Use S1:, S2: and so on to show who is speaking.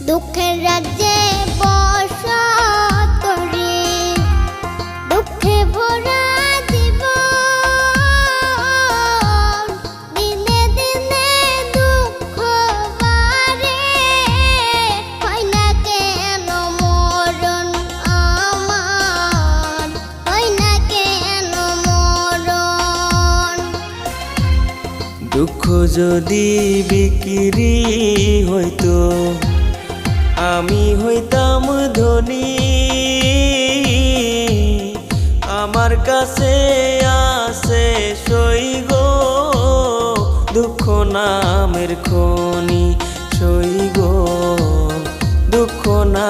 S1: দুঃখের রাজ্যে বসত করি, দুঃখে ভরা জীবন, দিনে দিনে দুঃখ বাড়ে, হয় না কেন মরণ আমার, হয় না কেন মরণ।
S2: দুঃখ যদি বিক্রি হইতো আমি হইতাম ধনী, আমার কাছে আছে সই গো দুঃখ নামের খনি, সই গো দুঃখ না